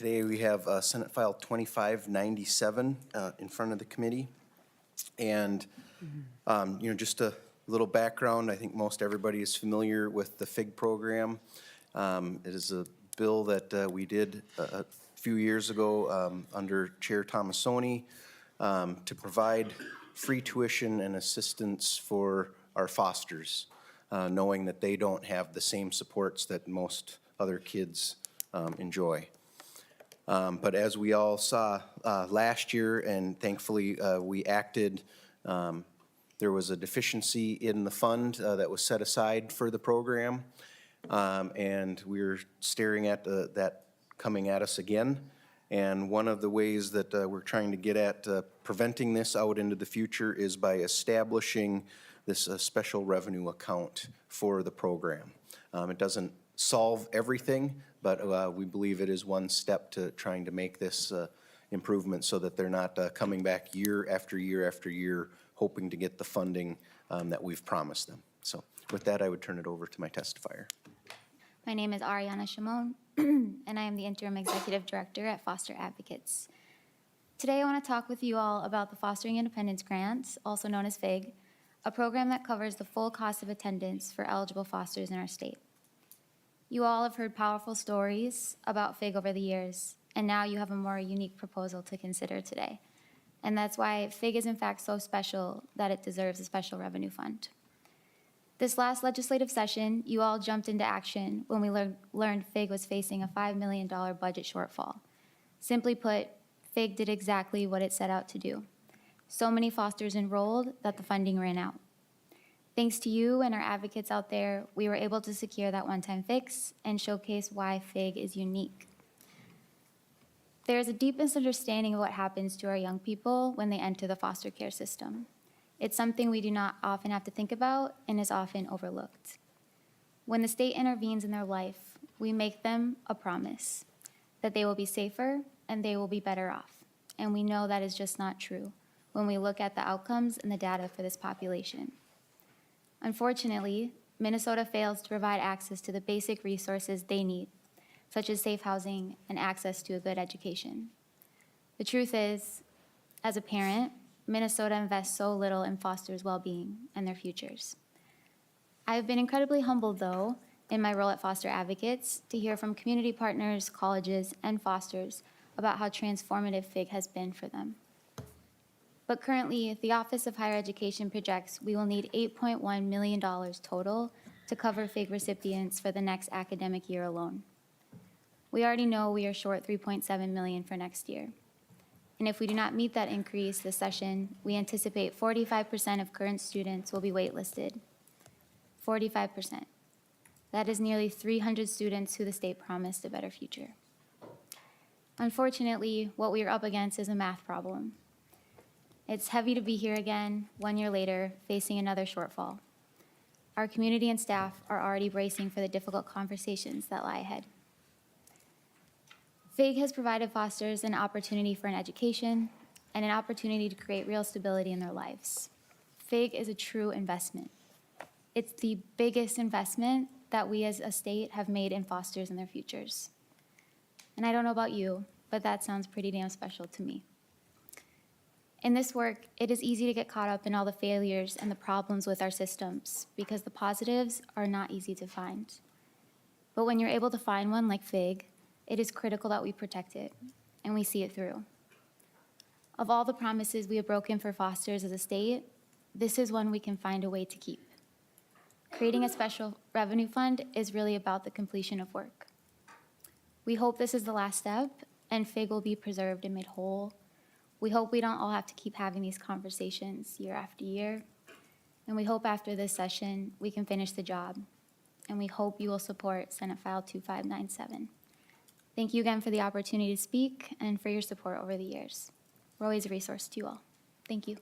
Today we have Senate File 2597 in front of the committee. And, just a little background, I think most everybody is familiar with the FIG program. It is a bill that we did a few years ago under Chair Tomasoni to provide free tuition and assistance for our fosters, knowing that they don't have the same supports that most other kids enjoy. But as we all saw last year, and thankfully we acted, there was a deficiency in the fund that was set aside for the program. And we're staring at that coming at us again. And one of the ways that we're trying to get at preventing this out into the future is by establishing this special revenue account for the program. It doesn't solve everything, but we believe it is one step to trying to make this improvement so that they're not coming back year after year after year hoping to get the funding that we've promised them. So with that, I would turn it over to my testifier. My name is Ariana Shimon, and I am the Interim Executive Director at Foster Advocates. Today, I want to talk with you all about the Fostering Independence Grant, also known as FIG, a program that covers the full cost of attendance for eligible fosters in our state. You all have heard powerful stories about FIG over the years, and now you have a more unique proposal to consider today. And that's why FIG is in fact so special that it deserves a special revenue fund. This last legislative session, you all jumped into action when we learned FIG was facing a $5 million budget shortfall. Simply put, FIG did exactly what it set out to do. So many fosters enrolled that the funding ran out. Thanks to you and our advocates out there, we were able to secure that one-time fix and showcase why FIG is unique. There is a deep misunderstanding of what happens to our young people when they enter the foster care system. It's something we do not often have to think about and is often overlooked. When the state intervenes in their life, we make them a promise that they will be safer and they will be better off. And we know that is just not true when we look at the outcomes and the data for this population. Unfortunately, Minnesota fails to provide access to the basic resources they need, such as safe housing and access to a good education. The truth is, as a parent, Minnesota invests so little in fosters' well-being and their futures. I have been incredibly humbled, though, in my role at Foster Advocates, to hear from community partners, colleges, and fosters about how transformative FIG has been for them. But currently, the Office of Higher Education projects we will need $8.1 million total to cover FIG recipients for the next academic year alone. We already know we are short $3.7 million for next year. And if we do not meet that increase this session, we anticipate 45% of current students will be waitlisted. 45%. That is nearly 300 students who the state promised a better future. Unfortunately, what we are up against is a math problem. It's heavy to be here again, 1 year later, facing another shortfall. Our community and staff are already bracing for the difficult conversations that lie ahead. FIG has provided fosters an opportunity for an education and an opportunity to create real stability in their lives. FIG is a true investment. It's the biggest investment that we as a state have made in fosters and their futures. And I don't know about you, but that sounds pretty damn special to me. In this work, it is easy to get caught up in all the failures and the problems with our systems because the positives are not easy to find. But when you're able to find one like FIG, it is critical that we protect it and we see it through. Of all the promises we have broken for fosters as a state, this is one we can find a way to keep. Creating a special revenue fund is really about the completion of work. We hope this is the last step and FIG will be preserved and made whole. We hope we don't all have to keep having these conversations year after year. And we hope after this session, we can finish the job. And we hope you will support Senate File 2597. Thank you again for the opportunity to speak and for your support over the years. We're always a resource to you all. Thank you.